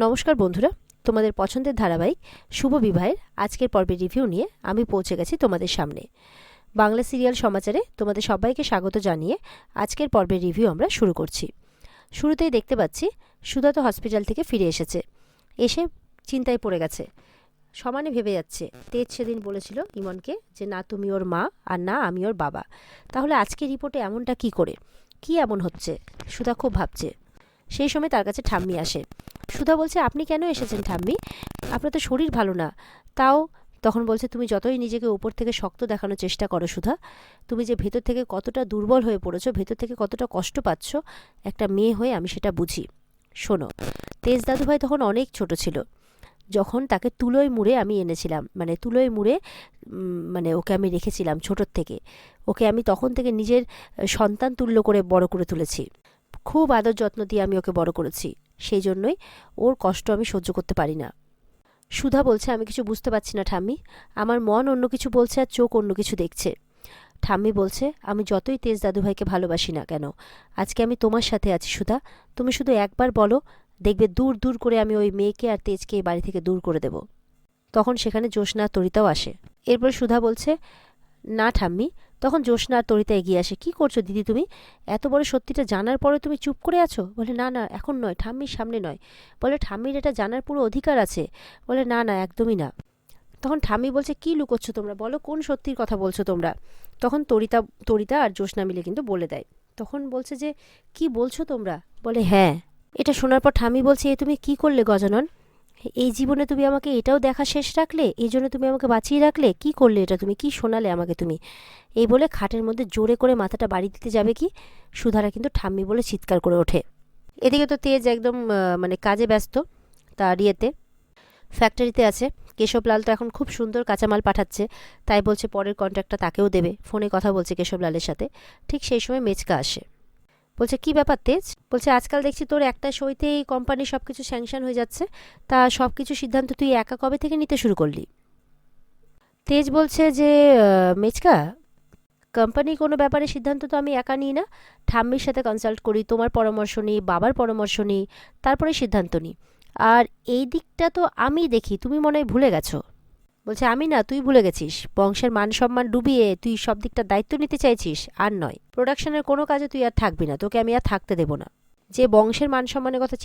নমস্কার বন্ধুরা, তোমাদের পছন্দের ধারাবাহিক শুভ বিবাহের আজকের পর্বের রিভিউ নিয়ে আমি পৌঁছে গেছি তোমাদের সামনে। বাংলা সিরিয়াল সমাচারে তোমাদের সবাইকে স্বাগত জানিয়ে আজকের পর্বের রিভিউ আমরা শুরু করছি। শুরুতেই দেখতে পাচ্ছি সুধা তো হসপিটাল থেকে ফিরে এসেছে, এসে চিন্তায় পড়ে গেছে। সমানে ভেবে যাচ্ছে, তেজ সেদিন বলেছিল ইমনকে যে না তুমি ওর মা আর না আমি ওর বাবা, তাহলে আজকের রিপোর্টে এমনটা কি করে, কি এমন হচ্ছে? সুধা খুব ভাবছে। সেই সময় তার কাছে ঠাম্মি আসে। সুধা বলছে, আপনি কেন এসেছেন ঠাম্মি? আপনার তো শরীর ভালো না। তাও তখন বলছে, তুমি যতই নিজেকে উপর থেকে শক্ত দেখানোর চেষ্টা করো সুধা, তুমি যে ভেতর থেকে কতটা দুর্বল হয়ে পড়েছো, ভেতর থেকে কতটা কষ্ট পাচ্ছ, একটা মেয়ে হয়ে আমি সেটা বুঝি। শোনো, তেজ দাদুভাই তখন অনেক ছোট ছিল যখন তাকে তুলোয় মুড়ে আমি এনেছিলাম, মানে তুলোয় মুড়ে মানে ওকে আমি রেখেছিলাম ছোটোর থেকে। ওকে আমি তখন থেকে নিজের সন্তান তুল্য করে বড় করে তুলেছি। খুব আদর যত্ন দিয়ে আমি ওকে বড় করেছি, সেই জন্যই ওর কষ্ট আমি সহ্য করতে পারি না। সুধা বলছে, আমি কিছু বুঝতে পারছি না ঠাম্মি, আমার মন অন্য কিছু বলছে আর চোখ অন্য কিছু দেখছে। ঠাম্মি বলছে, আমি যতই তেজ দাদুভাইকে ভালোবাসি না কেন, আজকে আমি তোমার সাথে আছি সুধা। তুমি শুধু একবার বলো, দেখবে দূর দূর করে আমি ওই মেয়েকে আর তেজকে এই বাড়ি থেকে দূর করে দেব। তখন সেখানে জ্যোৎস্না তরিতাও আসে। এরপর সুধা বলছে, না ঠাম্মি। তখন জ্যোৎস্না আর তরিতা এগিয়ে আসে। কি করছো দিদি তুমি? এত বড় সত্যিটা জানার পরে তুমি চুপ করে আছো? বলে, না না এখন নয়, ঠাম্মির সামনে নয়। বলে, ঠাম্মির এটা জানার পুরো অধিকার আছে। বলে, না না একদমই না। তখন ঠাম্মি বলছে, কি লুকোচ্ছ তোমরা, বলো কোন সত্যির কথা বলছো তোমরা? তখন তরিতা তরিতা আর জ্যোৎস্না মিলে কিন্তু বলে দেয়। তখন বলছে যে, কি বলছো তোমরা? বলে, হ্যাঁ। এটা শোনার পর ঠাম্মি বলছে, এ তুমি কি করলে গজানন? এই জীবনে তুমি আমাকে এটাও দেখা শেষ রাখলে, এই জন্য তুমি আমাকে বাঁচিয়ে রাখলে? কি করলে এটা তুমি, কি শোনালে আমাকে তুমি? এই বলে খাটের মধ্যে জোরে করে মাথাটা বাড়ি দিতে যাবে কি, সুধারা কিন্তু ঠাম্মি বলে চিৎকার করে ওঠে। এদিকে তো তেজ একদম মানে কাজে ব্যস্ত, তার ইয়েতে ফ্যাক্টরিতে আছে। কেশবলাল তো এখন খুব সুন্দর কাঁচামাল পাঠাচ্ছে, তাই বলছে পরের কন্ট্রাক্টটা তাকেও দেবে। ফোনে কথা বলছে কেশবলালের সাথে। ঠিক সেই সময় মেচকা আসে। বলছে, কি ব্যাপার তেজ? বলছে, আজকাল দেখছি তোর একটা সইতেই কোম্পানির সব কিছু স্যাংশন হয়ে যাচ্ছে, তা সব কিছু সিদ্ধান্ত তুই একা কবে থেকে নিতে শুরু করলি? তেজ বলছে যে, মেচকা, কোম্পানির কোনো ব্যাপারে সিদ্ধান্ত তো আমি একা নিই না, ঠাম্মির সাথে কনসাল্ট করি, তোমার পরামর্শ নিই, বাবার পরামর্শ নিই, তারপরে সিদ্ধান্ত নিই। আর এই দিকটা তো আমি দেখি, তুমি মনে হয় ভুলে গেছো। বলছে, আমি না, তুই ভুলে গেছিস। বংশের মান সম্মান ডুবিয়ে তুই সব দিকটার দায়িত্ব নিতে চাইছিস। আর নয়, প্রোডাকশনের কোনো কাজে তুই আর থাকবি না, তোকে আমি আর থাকতে দেবো না। যে বংশের মান সম্মানের কথা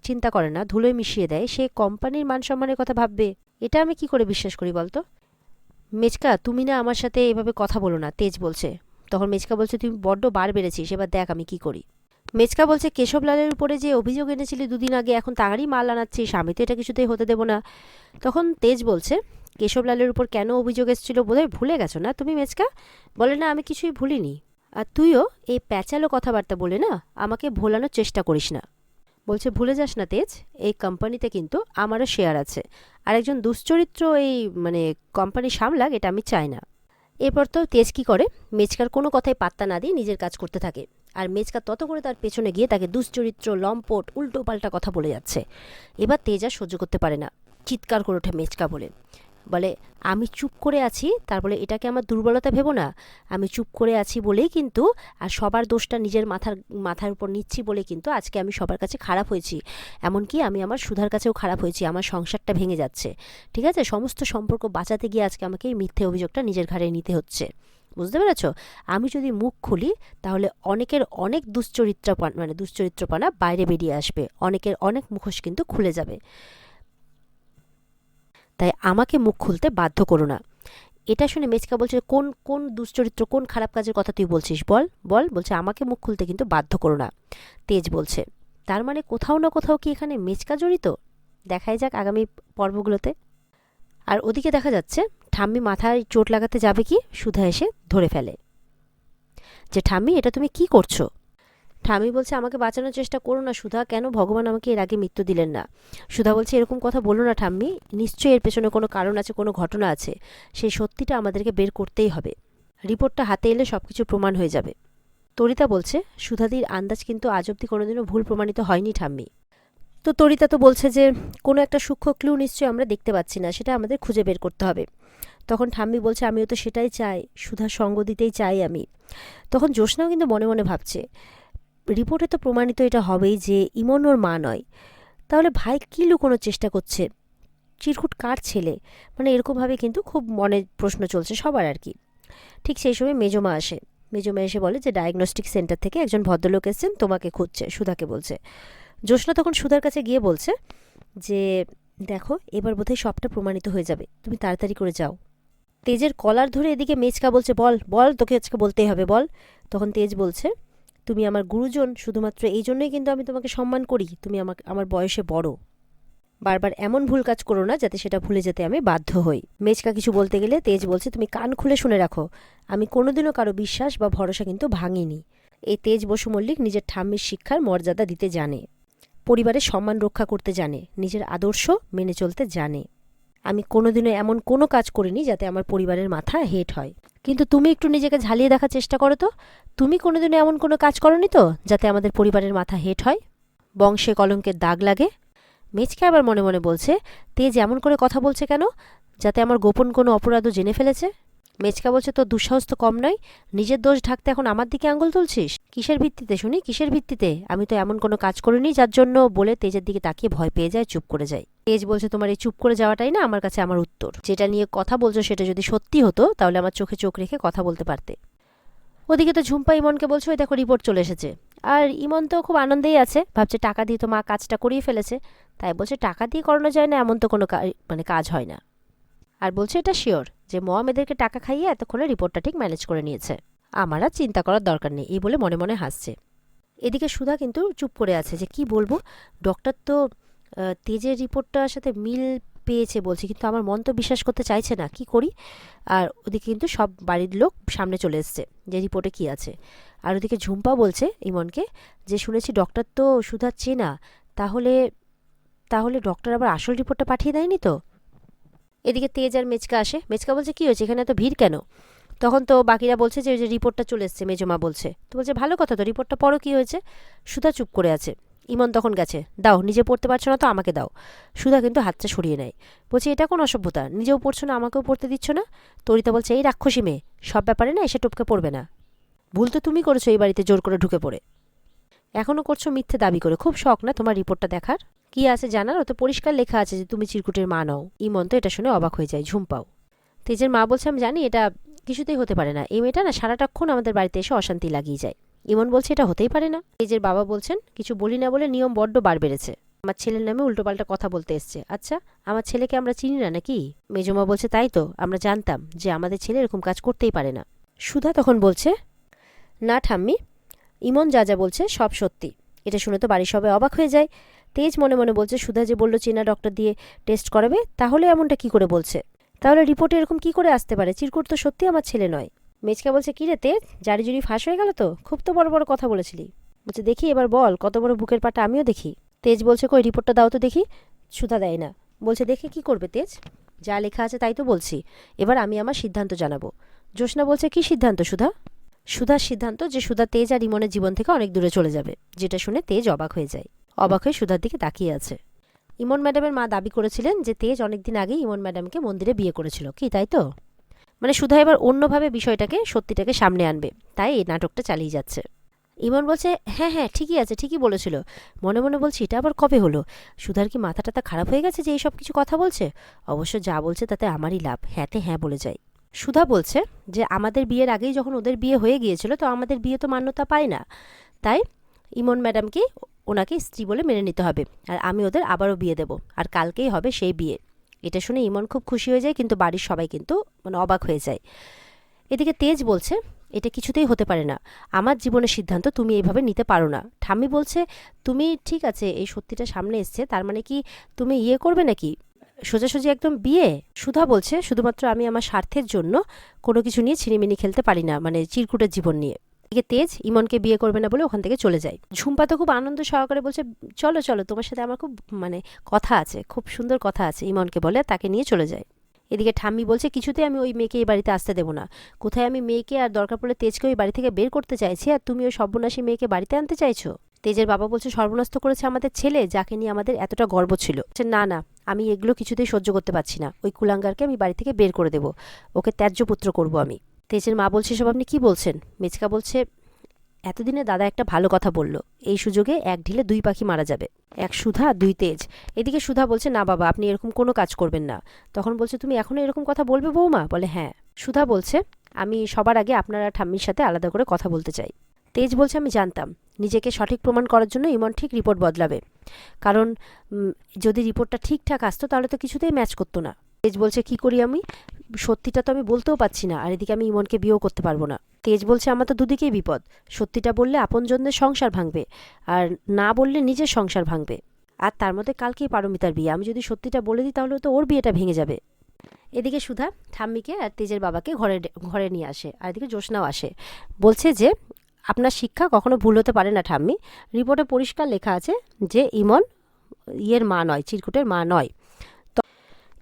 চিন্তা করে না, ধুলোয় মিশিয়ে দেয়, সে কোম্পানির মান সম্মানের কথা ভাববে? এটা আমি কি করে বিশ্বাস করি বলতো? মেচকা, তুমি না আমার সাথে এভাবে কথা বলো না, তেজ বলছে। তখন মেচকা বলছে, তুমি বড্ড বার বেড়েছিস, এবার দেখ আমি কি করি। মেচকা বলছে, কেশবলালের উপরে যে অভিযোগ এনেছিলি দুদিন আগে, এখন তাঁরই মাল আনাচ্ছিস, আমি তো এটা কিছুতেই হতে দেবো না। তখন তেজ বলছে, কেশবলালের উপর কেন অভিযোগ এসেছিল বোধহয় ভুলে গেছো না তুমি মেচকা? বলে, না আমি কিছুই ভুলিনি। আর তুইও এই প্যাচালো কথাবার্তা বলে না আমাকে ভোলানোর চেষ্টা করিস না। বলছে, ভুলে যাস না তেজ, এই কোম্পানিতে কিন্তু আমারও শেয়ার আছে, আর একজন দুশ্চরিত্র এই মানে কোম্পানি সামলাক, এটা আমি চাই না। এরপর তো তেজ কি করে, মেচকার কোনো কথাই পাত্তা না দিয়ে নিজের কাজ করতে থাকে। আর মেচকা তত করে তার পেছনে গিয়ে তাকে দুশ্চরিত্র, লম্পট, উল্টো পাল্টা কথা বলে যাচ্ছে। এবার তেজ আর সহ্য করতে পারে না, চিৎকার করে ওঠে মেচকা বলে। বলে, আমি চুপ করে আছি, তার বলে এটাকে আমার দুর্বলতা ভেবো না। আমি চুপ করে আছি বলেই কিন্তু, আর সবার দোষটা নিজের মাথার উপর নিচ্ছি বলে কিন্তু আজকে আমি সবার কাছে খারাপ হয়েছি। এমনকি আমি আমার সুধার কাছেও খারাপ হয়েছি, আমার সংসারটা ভেঙে যাচ্ছে। ঠিক আছে, সমস্ত সম্পর্ক বাঁচাতে গিয়ে আজকে আমাকে এই মিথ্যে অভিযোগটা নিজের ঘাড়ে নিতে হচ্ছে। বুঝতে পেরেছ? আমি যদি মুখ খুলি তাহলে অনেকের অনেক দুশ্চরিত্রপনা বাইরে বেরিয়ে আসবে, অনেকের অনেক মুখোশ কিন্তু খুলে যাবে। তাই আমাকে মুখ খুলতে বাধ্য করো না। এটা শুনে মেচকা বলছে, কোন কোন দুশ্চরিত্র, কোন খারাপ কাজের কথা তুই বলছিস, বল বল। বলছে, আমাকে মুখ খুলতে কিন্তু বাধ্য করো না। তেজ বলছে, তার মানে কোথাও না কোথাও কি এখানে মেচকা জড়িত? দেখাই যাক আগামী পর্বগুলোতে। আর ওদিকে দেখা যাচ্ছে ঠাম্মি মাথায় চোট লাগাতে যাবে কি, সুধা এসে ধরে ফেলে যে, ঠাম্মি এটা তুমি কি করছো? ঠাম্মি বলছে, আমাকে বাঁচানোর চেষ্টা করো না সুধা, কেন ভগবান আমাকে এর আগে মৃত্যু দিলেন না? সুধা বলছে, এরকম কথা বলো না ঠাম্মি, নিশ্চয়ই এর পেছনে কোনো কারণ আছে, কোনো ঘটনা আছে, সেই সত্যিটা আমাদেরকে বের করতেই হবে। রিপোর্টটা হাতে এলে সব কিছু প্রমাণ হয়ে যাবে। তরিতা বলছে, সুধাদির আন্দাজ কিন্তু আজ অব্দি কোনোদিনও ভুল প্রমাণিত হয়নি ঠাম্মি। তো তরিতা তো বলছে যে, কোনো একটা সূক্ষ্ম ক্লু নিশ্চয়ই আমরা দেখতে পাচ্ছি না, সেটা আমাদের খুঁজে বের করতে হবে। তখন ঠাম্মি বলছে, আমিও তো সেটাই চাই, সুধার সঙ্গ দিতেই চাই আমি। তখন জ্যোৎস্নাও কিন্তু মনে মনে ভাবছে, রিপোর্টে তো প্রমাণিত এটা হবেই যে ইমন ওর মা নয়, তাহলে ভাই কী লুকোনোর চেষ্টা করছে? চিরকুট কার ছেলে? মানে এরকমভাবে কিন্তু খুব মনে প্রশ্ন চলছে সবার আর কি। ঠিক সেই সময় মেজমা আসে। মেজমা এসে বলে যে ডায়াগনস্টিক সেন্টার থেকে একজন ভদ্রলোক এসেছেন, তোমাকে খুঁজছে, সুধাকে বলছে। জ্যোৎস্না তখন সুধার কাছে গিয়ে বলছে যে দেখো, এবার বোধহয় সবটা প্রমাণিত হয়ে যাবে, তুমি তাড়াতাড়ি করে যাও। তেজের কলার ধরে এদিকে মেচকা বলছে, বল বল, তোকে আজকে বলতেই হবে, বল। তখন তেজ বলছে, তুমি আমার গুরুজন, শুধুমাত্র এই জন্যই কিন্তু আমি তোমাকে সম্মান করি, তুমি আমার বয়সে বড়। বারবার এমন ভুল কাজ করো না যাতে সেটা ভুলে যেতে আমি বাধ্য হই। মেচকা কিছু বলতে গেলে তেজ বলছে, তুমি কান খুলে শুনে রাখো, আমি কোনোদিনও কারো বিশ্বাস বা ভরসা কিন্তু ভাঙিনি। এই তেজ বসু মল্লিক নিজের ঠাম্মির শিক্ষার মর্যাদা দিতে জানে, পরিবারের সম্মান রক্ষা করতে জানে, নিজের আদর্শ মেনে চলতে জানে। আমি কোনোদিনও এমন কোনো কাজ করিনি যাতে আমার পরিবারের মাথা হেট হয়। কিন্তু তুমি একটু নিজেকে ঝালিয়ে দেখার চেষ্টা করো তো, তুমি কোনোদিনও এমন কোনো কাজ করনি তো যাতে আমাদের পরিবারের মাথা হেট হয়, বংশে কলঙ্কের দাগ লাগে। মেচকে আবার মনে মনে বলছে, তেজ এমন করে কথা বলছে কেন? যাতে আমার গোপন কোনো অপরাধও জেনে ফেলেছে। মেচকা বলছে, তোর দুঃসাহস তো কম নয়, নিজের দোষ ঢাকতে এখন আমার দিকে আঙুল তুলছিস? কিসের ভিত্তিতে শুনি, কিসের ভিত্তিতে? আমি তো এমন কোনো কাজ করিনি যার জন্য। বলে তেজের দিকে তাকিয়ে ভয় পেয়ে যায়, চুপ করে যায়। তেজ বলছে, তোমার এই চুপ করে যাওয়াটাই না আমার কাছে আমার উত্তর। যেটা নিয়ে কথা বলছো সেটা যদি সত্যি হতো তাহলে আমার চোখে চোখ রেখে কথা বলতে পারতে। ওদিকে তো ঝুম্পা ইমনকে বলছে, ওই দেখো রিপোর্ট চলে এসেছে। আর ইমন তো খুব আনন্দেই আছে, ভাবছে টাকা দিয়ে তো মা কাজটা করিয়ে ফেলেছে। তাই বলছে, টাকা দিয়ে করানো যায় না এমন তো কোনো কাজ হয় না। আর বলছে এটা শিওর যে মম এদেরকে টাকা খাইয়ে এতক্ষণে রিপোর্টটা ঠিক ম্যানেজ করে নিয়েছে, আমার আর চিন্তা করার দরকার নেই, এই বলে মনে মনে হাসছে। এদিকে সুধা কিন্তু চুপ করে আছে যে কি বলবো। ডক্টর তো তেজের রিপোর্টটার সাথে মিল পেয়েছে বলছে, কিন্তু আমার মন তো বিশ্বাস করতে চাইছে না, কি করি। আর ওদিকে কিন্তু সব বাড়ির লোক সামনে চলে এসছে যে রিপোর্টে কি আছে। আর ওদিকে ঝুম্পা বলছে ইমনকে যে শুনেছি ডক্টর তো সুধা চেনা, তাহলে তাহলে ডক্টর আবার আসল রিপোর্টটা পাঠিয়ে দেয়নি তো? এদিকে তেজ আর মেচকা আসে। মেচকা বলছে, কি হয়েছে, এখানে এত ভিড় কেন? তখন তো বাকিরা বলছে যে ওই যে রিপোর্টটা চলে এসছে, মেজমা বলছে। তো বলছে, ভালো কথা তো, রিপোর্টটা পড়ো, কি হয়েছে। সুধা চুপ করে আছে। ইমন তখন গেছে, দাও, নিজে পড়তে পারছো না তো আমাকে দাও। সুধা কিন্তু হাতটা সরিয়ে নেয়, বলছে এটা কোন অসভ্যতা, নিজেও পড়ছো না আমাকেও পড়তে দিচ্ছ না। তরিতা বলছে, এই রাক্ষসী মেয়ে, সব ব্যাপারে না এসে টপকে পড়বে না। ভুল তো তুমি করেছো এই বাড়িতে জোর করে ঢুকে পড়ে, এখনও করছো মিথ্যে দাবি করে। খুব শখ না তোমার রিপোর্টটা দেখার? কি আছে জানার? ওতে পরিষ্কার লেখা আছে যে তুমি চিরকুটের মা নও। ইমন তো এটা শুনে অবাক হয়ে যায়। ঝুম্পাও। তেজের মা বলছে, আমি জানি এটা কিছুতেই হতে পারে না, এই মেয়েটা না সারাটাক্ষণ আমাদের বাড়িতে এসে অশান্তি লাগিয়ে যায়। ইমন বলছে, এটা হতেই পারে না। তেজের বাবা বলছেন, কিছু বলি না বলে নিয়ম বড্ড বার বেড়েছে, আমার ছেলের নামে উল্টোপাল্টা কথা বলতে এসছে। আচ্ছা, আমার ছেলেকে আমরা চিনি না নাকি? মেজমা বলছে, তাই তো, আমরা জানতাম যে আমাদের ছেলে এরকম কাজ করতেই পারে না। সুধা তখন বলছে, না ঠাম্মি, ইমন যা যা বলছে সব সত্যি। এটা শুনে তো বাড়ির সবাই অবাক হয়ে যায়। তেজ মনে মনে বলছে, সুধা যে বলল চেনা ডক্টর দিয়ে টেস্ট করাবে, তাহলে এমনটা কি করে বলছে? তাহলে রিপোর্টে এরকম কি করে আসতে পারে? চিরকুট তো সত্যি আমার ছেলে নয়। মেচকা বলছে, কি রে তেজ, জারি জুরি ফাঁস হয়ে গেল তো? খুব তো বড় বড় কথা বলেছিলি। বলছে, দেখি এবার বল, কত বড় বুকের পাটা আমিও দেখি। তেজ বলছে, কই রিপোর্টটা দাও তো দেখি। সুধা দেয় না, বলছে, দেখে কি করবে তেজ, যা লেখা আছে তাই তো বলছি, এবার আমি আমার সিদ্ধান্ত জানাবো। জ্যোৎস্না বলছে, কি সিদ্ধান্ত সুধা? সুধার সিদ্ধান্ত যে সুধা তেজ আর ইমনের জীবন থেকে অনেক দূরে চলে যাবে। যেটা শুনে তেজ অবাক হয়ে যায়, অবাক হয়ে সুধার দিকে তাকিয়ে আছে। ইমন ম্যাডামের মা দাবি করেছিলেন যে তেজ অনেকদিন আগেই ইমন ম্যাডামকে মন্দিরে বিয়ে করেছিল, কি তাই তো? মানে সুধা এবার অন্যভাবে বিষয়টাকে, সত্যিটাকে সামনে আনবে, তাই এই নাটকটা চালিয়ে যাচ্ছে। ইমন বলছে, হ্যাঁ হ্যাঁ ঠিকই আছে, ঠিকই বলেছিল। মনে মনে বলছি, এটা আবার কবে হলো? সুধার কি মাথা টাথা খারাপ হয়ে গেছে যে এইসব কিছু কথা বলছে? অবশ্য যা বলছে তাতে আমারই লাভ, হ্যাঁতে হ্যাঁ বলে যায়। সুধা বলছে যে আমাদের বিয়ের আগেই যখন ওদের বিয়ে হয়ে গিয়েছিল, তো আমাদের বিয়ে তো মান্যতা পায় না, তাই ইমন ম্যাডামকে ওনাকে স্ত্রী বলে মেনে নিতে হবে, আর আমি ওদের আবারও বিয়ে দেব, আর কালকেই হবে সেই বিয়ে। এটা শুনে ইমন খুব খুশি হয়ে যায়, কিন্তু বাড়ির সবাই কিন্তু মানে অবাক হয়ে যায়। এদিকে তেজ বলছে, এটা কিছুতেই হতে পারে না, আমার জীবনের সিদ্ধান্ত তুমি এইভাবে নিতে পারো না। ঠাম্মি বলছে, তুমি ঠিক আছে, এই সত্যিটা সামনে এসছে, তার মানে কি তুমি ইয়ে করবে নাকি, সোজাসুজি একদম বিয়ে? সুধা বলছে, শুধুমাত্র আমি আমার স্বার্থের জন্য কোনো কিছু নিয়ে ছিনিমিনি খেলতে পারি না, মানে চিরকুটের জীবন নিয়ে। এদিকে তেজ ইমনকে বিয়ে করবে না বলে ওখান থেকে চলে যায়। ঝুম্পা তো খুব আনন্দ সহকারে বলছে, চলো চলো, তোমার সাথে আমার খুব মানে কথা আছে, খুব সুন্দর কথা আছে, ইমনকে বলে তাকে নিয়ে চলে যায়। এদিকে ঠাম্মি বলছে, কিছুতেই আমি ওই মেয়েকে এই বাড়িতে আসতে দেবো না। কোথায় আমি মেয়েকে আর দরকার পড়লে তেজকে ওই বাড়ি থেকে বের করতে চাইছি, আর তুমি ওই সর্বনাশী মেয়েকে বাড়িতে আনতে চাইছো? তেজের বাবা বলছে, সর্বনাশ করেছে আমাদের ছেলে, যাকে নিয়ে আমাদের এতটা গর্ব ছিল। না না, আমি এগুলো কিছুতেই সহ্য করতে পারছি না, ওই কুলাঙ্গারকে আমি বাড়ি থেকে বের করে দেবো, ওকে ত্যায্য পুত্র করবো আমি। তেজের মা বলছে, সব আপনি কি বলছেন? মেচকা বলছে, এতদিনে দাদা একটা ভালো কথা বলল, এই সুযোগে এক ঢিলে দুই পাখি মারা যাবে, এক সুধা দুই তেজ। এদিকে সুধা বলছে, না বাবা, আপনি এরকম কোনো কাজ করবেন না। তখন বলছে, তুমি এখনো এরকম কথা বলবে বৌমা? বলে, হ্যাঁ। সুধা বলছে, আমি সবার আগে আপনার আর ঠাম্মির সাথে আলাদা করে কথা বলতে চাই। তেজ বলছে, আমি জানতাম নিজেকে সঠিক প্রমাণ করার জন্য ইমন ঠিক রিপোর্ট বদলাবে, কারণ যদি রিপোর্টটা ঠিকঠাক আসতো তাহলে তো কিছুতেই ম্যাচ করতো না। তেজ বলছে, কি করি আমি? সত্যিটা তো আমি বলতেও পারছি না, আর এদিকে আমি ইমনকে বিয়েও করতে পারবো না। তেজ বলছে, আমার তো দুদিকেই বিপদ। সত্যিটা বললে আপনজনদের সংসার ভাঙবে, আর না বললে নিজের সংসার ভাঙবে। আর তার মধ্যে কালকেই পারমিতার বিয়ে, আমি যদি সত্যিটা বলে দিই তাহলে তো ওর বিয়েটা ভেঙে যাবে। এদিকে সুধা ঠাম্মিকে আর তেজের বাবাকে ঘরে নিয়ে আসে, আর এদিকে জ্যোৎস্নাও আসে। বলছে যে, আপনার শিক্ষা কখনো ভুল হতে পারে না ঠাম্মি। রিপোর্টে পরিষ্কার লেখা আছে যে ইমন মা নয়, চিরকুটের মা নয়। তো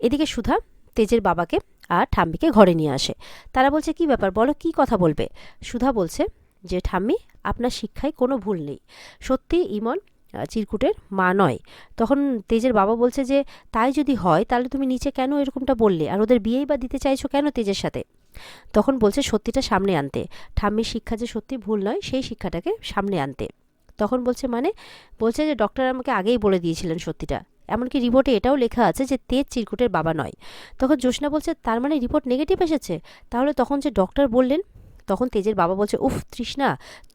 এদিকে সুধা তেজের বাবাকে আর ঠাম্মিকে ঘরে নিয়ে আসে। তারা বলছে, কি ব্যাপার, বলো, কি কথা বলবে? সুধা বলছে যে, ঠাম্মি, আপনার শিক্ষায় কোনো ভুল নেই। সত্যি ইমন চিরকুটের মা নয়। তখন তেজের বাবা বলছে যে, তাই যদি হয় তাহলে তুমি নিচে কেন এরকমটা বললে, আর ওদের বিয়েই বা দিতে চাইছো কেন তেজের সাথে? তখন বলছে, সত্যিটা সামনে আনতে। ঠাম্মির শিক্ষা যে সত্যি ভুল নয়, সেই শিক্ষাটাকে সামনে আনতে। তখন বলছে, মানে? বলছে যে, ডক্টর আমাকে আগেই বলে দিয়েছিলেন সত্যিটা, এমনকি রিপোর্টে এটাও লেখা আছে যে তেজ চিরকুটের বাবা নয়। তখন জ্যোৎস্না বলছে, তার মানে রিপোর্ট নেগেটিভ এসেছে? তাহলে তখন যে ডক্টর বললেন? তখন তেজের বাবা বলছে, উফ তৃষ্ণা,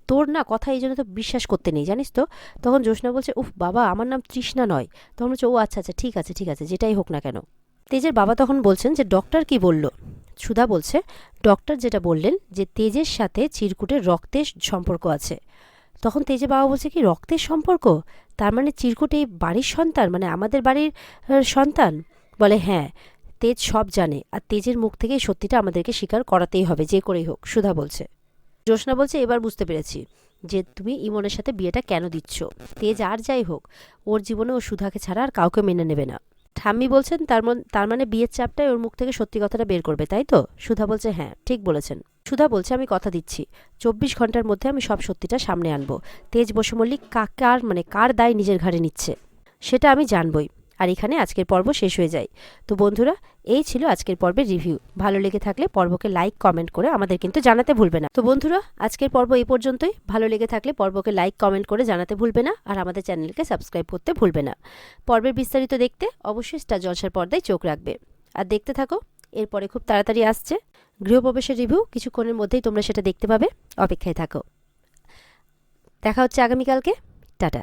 তোর না কথা এই জন্য তো বিশ্বাস করতে নেই, জানিস তো। তখন জ্যোৎস্না বলছে, উফ বাবা, আমার নাম তৃষ্ণা নয়। তখন বলছে, ও আচ্ছা আচ্ছা, ঠিক আছে ঠিক আছে, যেটাই হোক না কেন। তেজের বাবা তখন বলছেন যে, ডক্টর কি বলল? সুধা বলছে, ডক্টর যেটা বললেন যে তেজের সাথে চিরকুটের রক্তের সম্পর্ক আছে। তখন তেজের বাবা বলছে, কি রক্তের সম্পর্ক? তার মানে চিরকুট এই বাড়ির সন্তান, মানে আমাদের বাড়ির সন্তান? বলে, হ্যাঁ। তেজ সব জানে, আর তেজের মুখ থেকে সত্যিটা আমাদেরকে স্বীকার করাতেই হবে, যে করেই হোক। সুধা বলছে। জ্যোৎস্না বলছে, এবার বুঝতে পেরেছি যে তুমি ইমনের সাথে বিয়েটা কেন দিচ্ছ। তেজ আর যাই হোক, ওর জীবনে ও সুধাকে ছাড়া আর কাউকে মেনে নেবে না। ঠাম্মি বলছেন, তার মানে বিয়ের চাপটাই ওর মুখ থেকে সত্যি কথাটা বের করবে, তাই তো? সুধা বলছে, হ্যাঁ ঠিক বলেছেন। সুধা বলছে, আমি কথা দিচ্ছি 24 ঘন্টার মধ্যে আমি সব সত্যিটা সামনে আনবো। তেজ বসু মল্লিক কার দায় নিজের ঘাড়ে নিচ্ছে সেটা আমি জানবই। আর এখানে আজকের পর্ব শেষ হয়ে যায়। তো বন্ধুরা, এই ছিল আজকের পর্বের রিভিউ। ভালো লেগে থাকলে পর্বকে লাইক কমেন্ট করে আমাদের কিন্তু জানাতে ভুলবে না। তো বন্ধুরা, আজকের পর্ব এই পর্যন্তই। ভালো লেগে থাকলে পর্বকে লাইক কমেন্ট করে জানাতে ভুলবে না, আর আমাদের চ্যানেলকে সাবস্ক্রাইব করতে ভুলবে না। পর্বের বিস্তারিত দেখতে অবশ্যই স্টার জলসার পর্দায় চোখ রাখবে। আর দেখতে থাকো, এরপরে খুব তাড়াতাড়ি আসছে গৃহপ্রবেশের রিভিউ। কিছুক্ষণের মধ্যেই তোমরা সেটা দেখতে পাবে, অপেক্ষায় থাকো। দেখা হচ্ছে আগামীকালকে। টাটা।